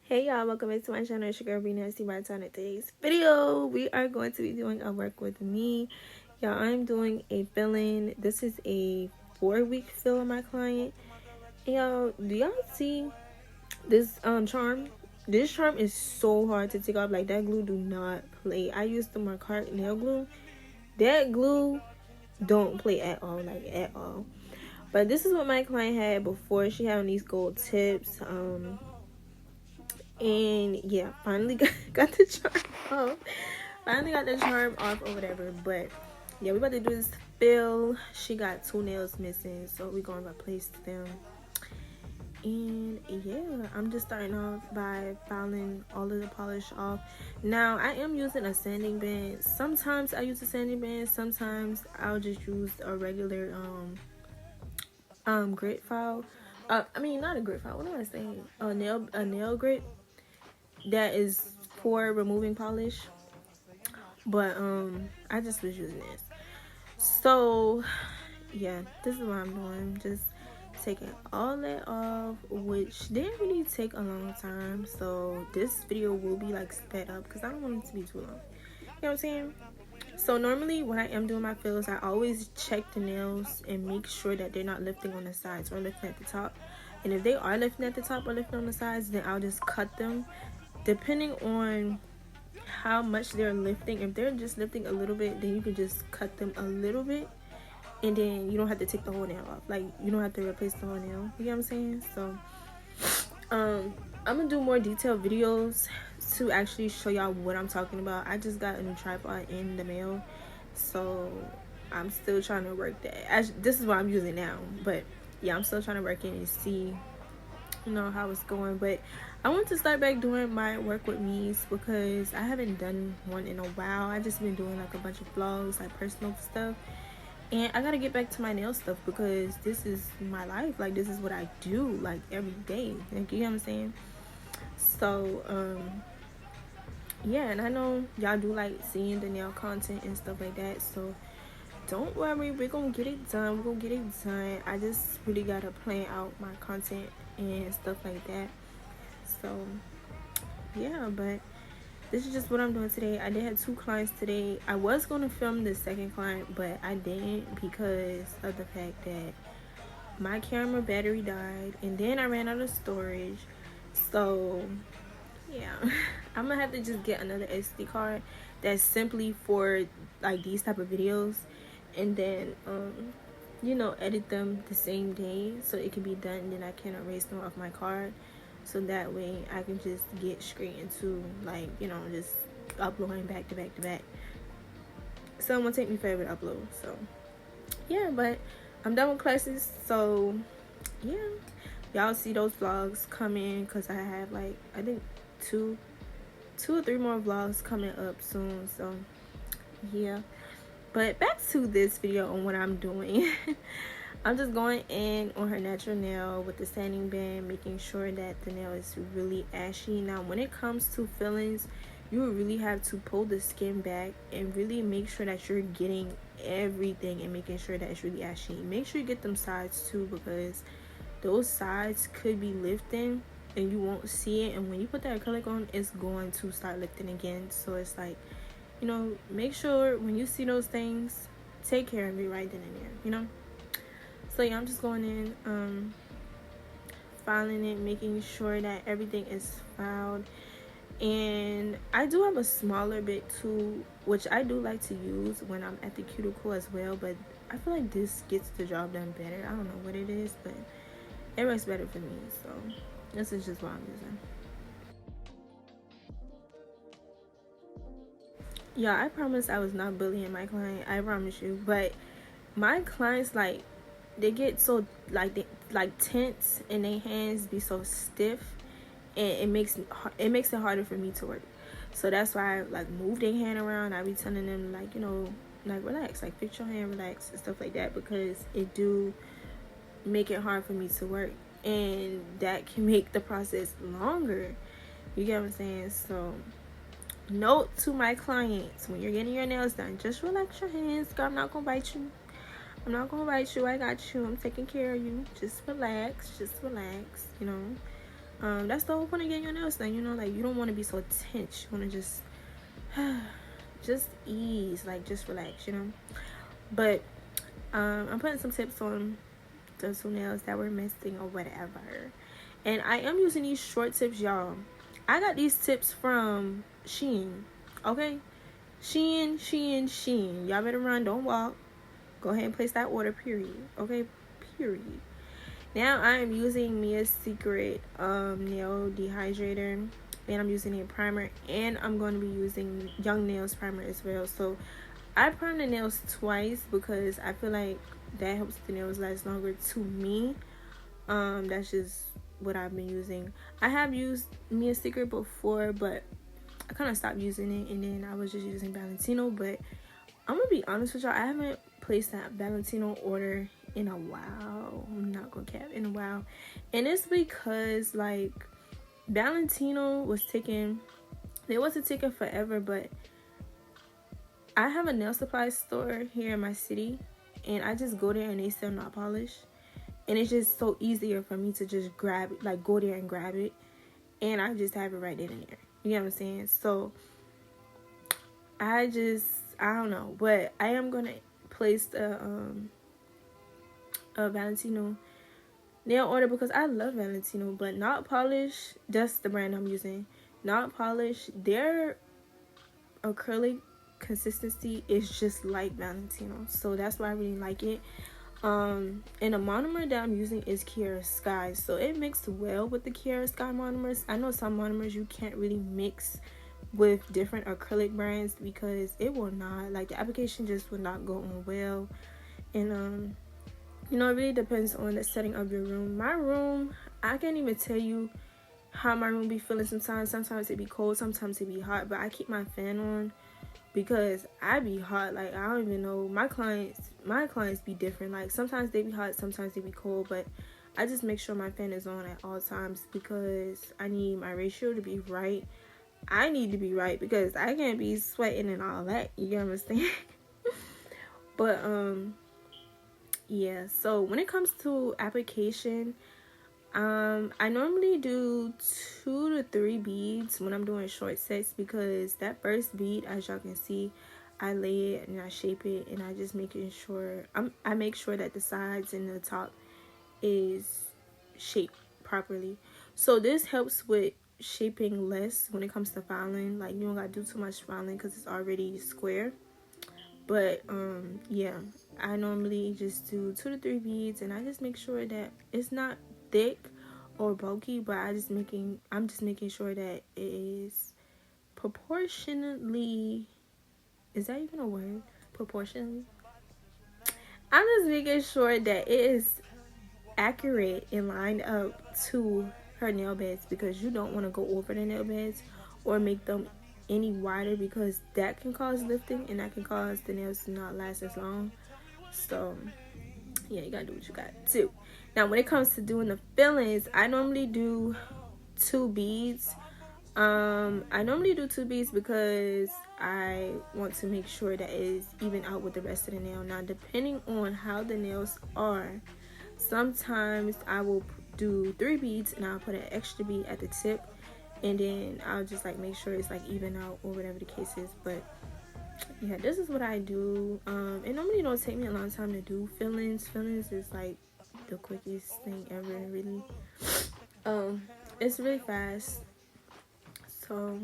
Hey y'all, welcome back to my channel. It's your girl, Be Nasty by Tana. Today's video, we are going to be doing a work with me. Y'all, I'm doing a fill-in. This is a 4-week fill on my client. Y'all, do y'all see this charm? This charm is so hard to take off. Like, that glue do not play. I used the Marcart nail glue. That glue don't play at all, like at all. But this is what my client had before. She had on these gold tips. And yeah, finally got the charm off. Finally got the charm off or whatever. But yeah, we about to do this fill. She got 2 nails missing, so we're gonna replace them. And yeah, I'm just starting off by filing all of the polish off. Now I am using a sanding band. Sometimes I use a sanding band, sometimes I'll just use a regular grit file. I mean, not a grit file, what am I saying? A nail grit that is for removing polish. But I just was using this. So yeah, this is what I'm doing. Just taking all that off, which didn't really take a long time. So this video will be like sped up because I don't want it to be too long. You know what I'm saying? So normally when I am doing my fills, I always check the nails and make sure that they're not lifting on the sides or lifting at the top. And if they are lifting at the top or lifting on the sides, then I'll just cut them. Depending on how much they're lifting, if they're just lifting a little bit, then you can just cut them a little bit, and then you don't have to take the whole nail off. Like, you don't have to replace the whole nail. You know what I'm saying? So I'm gonna do more detailed videos to actually show y'all what I'm talking about. I just got a new tripod in the mail, so I'm still trying to work that. This is what I'm using now, but yeah, I'm still trying to work it and see, you know, how it's going. But I want to start back doing my work with me's because I haven't done one in a while. I just been doing like a bunch of vlogs, like personal stuff, and I gotta get back to my nail stuff because this is my life. Like, this is what I do like every day. Like, you know what I'm saying? So yeah, and I know y'all do like seeing the nail content and stuff like that, so don't worry, we're gonna get it done. I just really gotta plan out my content and stuff like that. So yeah, but this is just what I'm doing today. I did have 2 clients today. I was going to film the second client, but I didn't because of the fact that my camera battery died and then I ran out of storage. So yeah, I'm gonna have to just get another SD card that's simply for like these type of videos, and then you know, edit them the same day so it can be done, and then I can erase them off my card. So that way I can just get straight into, like, you know, just uploading back to back to back. So it won't take me forever to upload. So yeah, but I'm done with classes. So yeah, y'all see those vlogs coming because I have like, I think two or three more vlogs coming up soon. So yeah, but back to this video on what I'm doing. I'm just going in on her natural nail with the sanding band, making sure that the nail is really ashy. Now when it comes to fillings, you really have to pull the skin back and really make sure that you're getting everything and making sure that it's really ashy. Make sure you get them sides too, because those sides could be lifting and you won't see it, and when you put that acrylic on, it's going to start lifting again. So it's like, you know, make sure when you see those things, take care of it right then and there, you know. So yeah, I'm just going in, filing it, making sure that everything is filed. And I do have a smaller bit too, which I do like to use when I'm at the cuticle as well, but I feel like this gets the job done better. I don't know what it is, but it works better for me. So this is just what I'm using. Yeah, I promise I was not bullying my client, I promise you. But my clients, like, they get so like tense, and their hands be so stiff, and it makes it harder for me to work. So that's why I like move their hand around. I be telling them, like, you know, like, relax, like fix your hand, relax, and stuff like that, because it do make it hard for me to work, and that can make the process longer. You get what I'm saying? So note to my clients, when you're getting your nails done, just relax your hands. Girl, I'm not gonna bite you. I got you. I'm taking care of you. Just relax, you know. That's the whole point of getting your nails done, you know, like you don't want to be so tense. You want to just ease, like just relax, you know. But I'm putting some tips on the two nails that were missing or whatever, and I am using these short tips, y'all. I got these tips from Shein, okay? Shein. Y'all better run, don't walk. Go ahead and place that order, period. Okay, period. Now I am using Mia's Secret nail dehydrator, and I'm using a primer, and I'm going to be using Young Nails primer as well. So I prime the nails twice because I feel like that helps the nails last longer to me. That's just what I've been using. I have used Mia's Secret before, but I kind of stopped using it, and then I was just using Valentino. But I'm gonna be honest with y'all, I haven't placed that Valentino order in a while. I'm not gonna cap, in a while, and it's because like Valentino was taking, they wasn't taking forever. But I have a nail supply store here in my city, and I just go there and they sell nail polish, and it's just so easier for me to just grab it, like go there and grab it, and I just have it right then and there. You know what I'm saying? So I don't know, but I am gonna place a Valentino nail order because I love Valentino. But nail polish, that's the brand I'm using. Nail polish, their acrylic consistency is just like Valentino, so that's why I really like it. And the monomer that I'm using is Kiara Sky, so it mixed well with the Kiara Sky monomers. I know some monomers you can't really mix with different acrylic brands because it will not, like, the application just will not go on well. And you know, it really depends on the setting of your room. My room, I can't even tell you how my room be feeling sometimes. Sometimes it be cold, sometimes it be hot, but I keep my fan on because I be hot. Like, I don't even know, my clients be different. Like, sometimes they be hot, sometimes they be cold, but I just make sure my fan is on at all times because I need my ratio to be right. I need to be right because I can't be sweating and all that, you understand? But yeah, so when it comes to application, I normally do 2 to 3 beads when I'm doing short sets because that first bead, as y'all can see, I lay it and I shape it, and I just making sure I make sure that the sides and the top is shaped properly. So this helps with shaping less when it comes to filing. Like, you don't gotta do too much filing because it's already square. But yeah, I normally just do 2 to 3 beads, and I just make sure that it's not thick or bulky, but I'm just making sure that it is proportionately, is that even a word? Proportionally. I'm just making sure that it is accurate and lined up to her nail beds, because you don't want to go over the nail beds or make them any wider because that can cause lifting and that can cause the nails to not last as long. So yeah, you gotta do what you gotta do. Now when it comes to doing the fillings, I normally do 2 beads. I normally do 2 beads because I want to make sure that it is even out with the rest of the nail. Now depending on how the nails are, sometimes I will do 3 beads and I'll put an extra bead at the tip, and then I'll just like make sure it's like even out or whatever the case is. But yeah, this is what I do. It normally don't take me a long time to do fillings. Fillings is like the quickest thing ever, really. It's really fast. So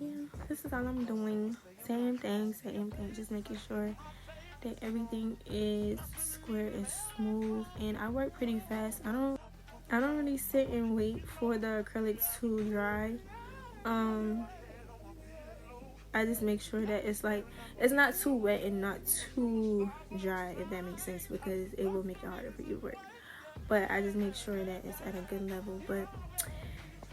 yeah, this is all I'm doing. Same thing, just making sure that everything is square and smooth. And I work pretty fast. I don't really sit and wait for the acrylic to dry. I just make sure that it's like, it's not too wet and not too dry, if that makes sense, because it will make it harder for you to work. But I just make sure that it's at a good level. But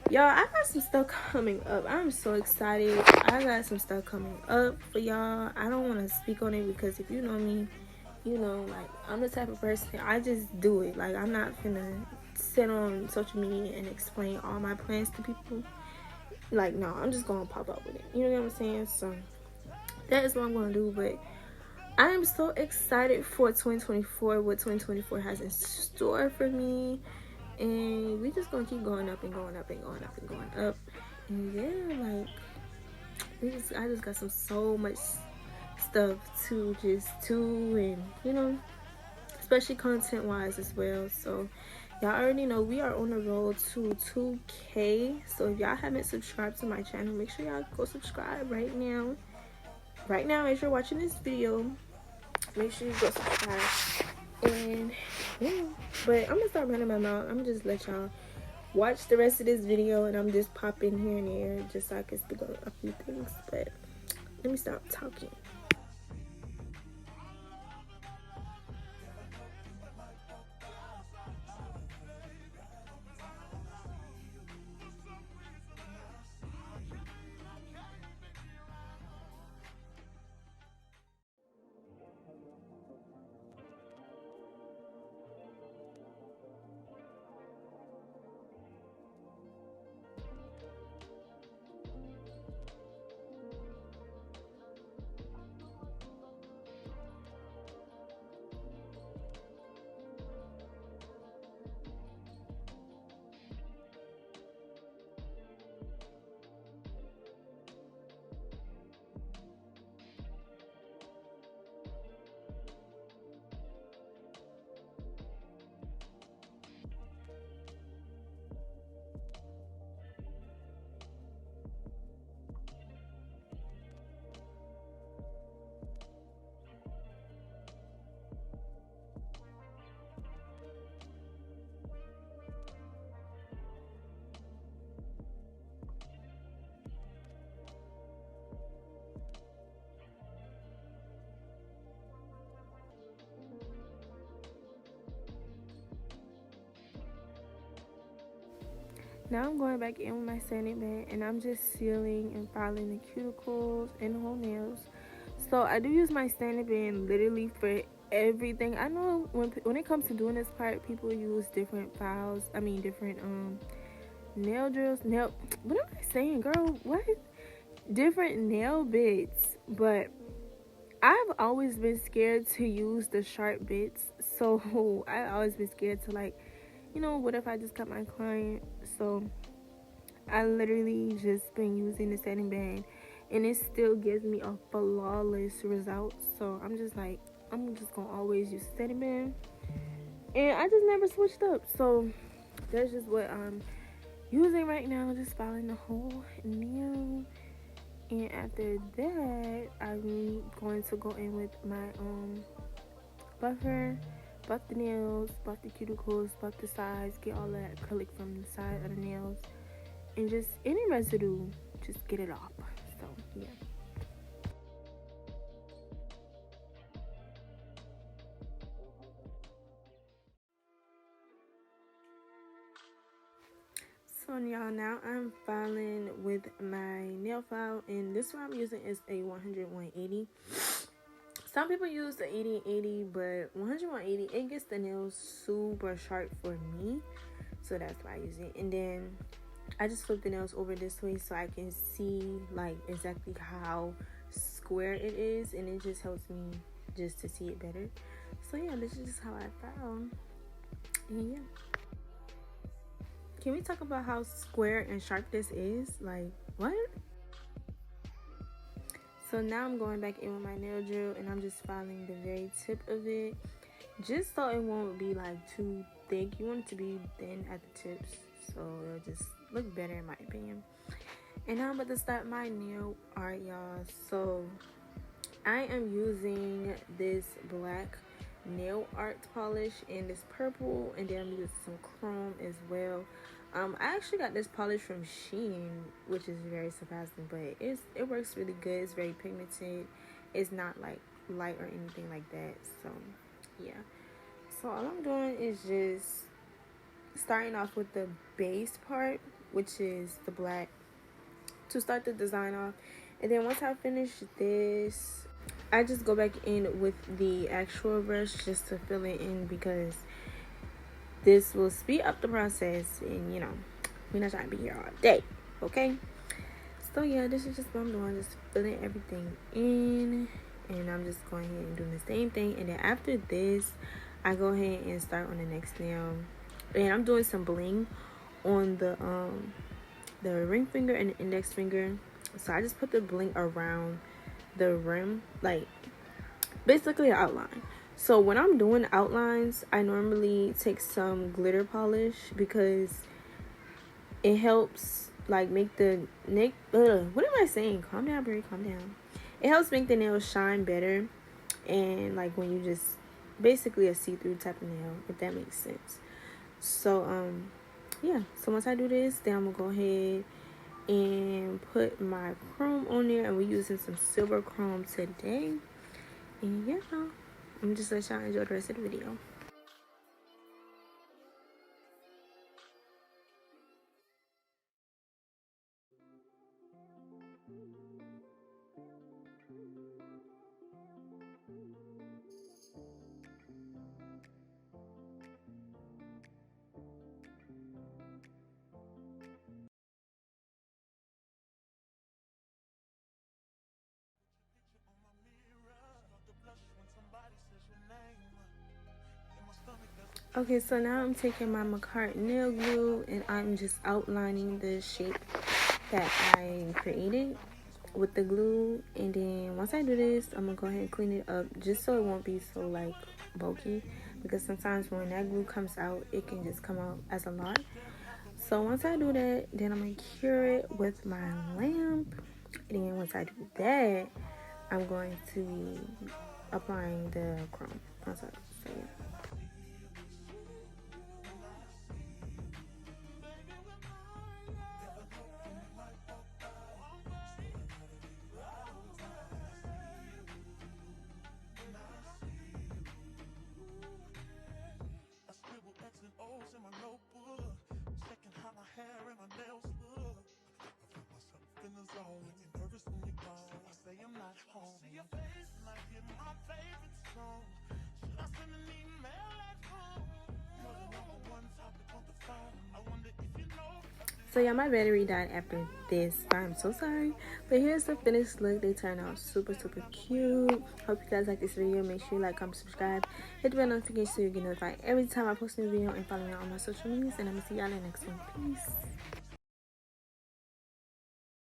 y'all, I got some stuff coming up. I'm so excited. I got some stuff coming up for y'all. I don't want to speak on it because if you know me, you know, like, I'm the type of person, I just do it. Like, I'm not finna sit on social media and explain all my plans to people. Like, no, I'm just gonna pop up with it. You know what I'm saying? So that is what I'm gonna do. But I am so excited for 2024, what 2024 has in store for me. and we just gonna keep going up and going up and going up and going up. And yeah, like I just got so much stuff to just do, and you know, especially content wise as well. So y'all already know we are on the road to 2K. So if y'all haven't subscribed to my channel, make sure y'all go subscribe right now. Right now, as you're watching this video, make sure you go subscribe. And yeah, but I'm gonna start running my mouth. I'm gonna just let y'all watch the rest of this video, and I'm just popping here and there just so I can speak on a few things. But let me stop talking. Now I'm going back in with my sanding band, and I'm just sealing and filing the cuticles and the whole nails. So I do use my sanding band literally for everything. I know when it comes to doing this part, people use different files. I mean different nail drills. What am I saying, girl? What? Different nail bits. But I've always been scared to use the sharp bits. So I've always been scared to, like, you know, what if I just cut my client? So I literally just been using the sanding band, and it still gives me a flawless result. So I'm just like, I'm just gonna always use the sanding band, and I just never switched up. So that's just what I'm using right now, just filing the whole nail. And after that, I'm going to go in with my buffer, buff the nails, buff the cuticles, buff the sides, get all that acrylic from the side of the nails, and just any residue, just get it off. So yeah. So y'all, now I'm filing with my nail file, and this one I'm using is a 100-180. Some people use the 80-80, but 100-180, it gets the nails super sharp for me, so that's why I use it. And then I just flip the nails over this way so I can see like exactly how square it is, and it just helps me just to see it better. So yeah, this is just how I file. And yeah, can we talk about how square and sharp this is? Like, what? So now I'm going back in with my nail drill, and I'm just filing the very tip of it, just so it won't be like too thick. You want it to be thin at the tips, so it'll just look better in my opinion. And now I'm about to start my nail art, y'all. So I am using this black nail art polish and this purple, and then I'm using some chrome as well. I actually got this polish from Shein, which is very surprising, but it works really good. It's very pigmented. It's not like light or anything like that. So yeah. So all I'm doing is just starting off with the base part, which is the black, to start the design off. And then once I finish this, I just go back in with the actual brush just to fill it in, because this will speed up the process, and you know, we're not trying to be here all day, okay? So yeah, this is just what I'm doing, just filling everything in, and I'm just going ahead and doing the same thing. And then after this, I go ahead and start on the next nail. And I'm doing some bling on the ring finger and the index finger. So I just put the bling around the rim, like basically an outline. So when I'm doing outlines, I normally take some glitter polish because it helps like make the neck. What am I saying? Calm down, Brie. Calm down. It helps make the nails shine better, and like when you just basically a see-through type of nail, if that makes sense. So yeah. So once I do this, then I'm gonna go ahead and put my chrome on there, and we're using some silver chrome today. And yeah, I'm just let y'all enjoy the rest of the video. Okay, so now I'm taking my Makartt nail glue and I'm just outlining the shape that I created with the glue. And then once I do this, I'm gonna go ahead and clean it up just so it won't be so like bulky, because sometimes when that glue comes out, it can just come out as a lot. So once I do that, then I'm gonna cure it with my lamp. And then once I do that, I'm going to be applying the chrome. So yeah. So yeah, my battery died after this. I'm so sorry. But here's the finished look. They turned out super cute. Hope you guys like this video. Make sure you like, comment, subscribe, hit the bell notification so you get notified every time I post a new video, and follow me on all my social medias. And I'm gonna see y'all in the next one. Peace.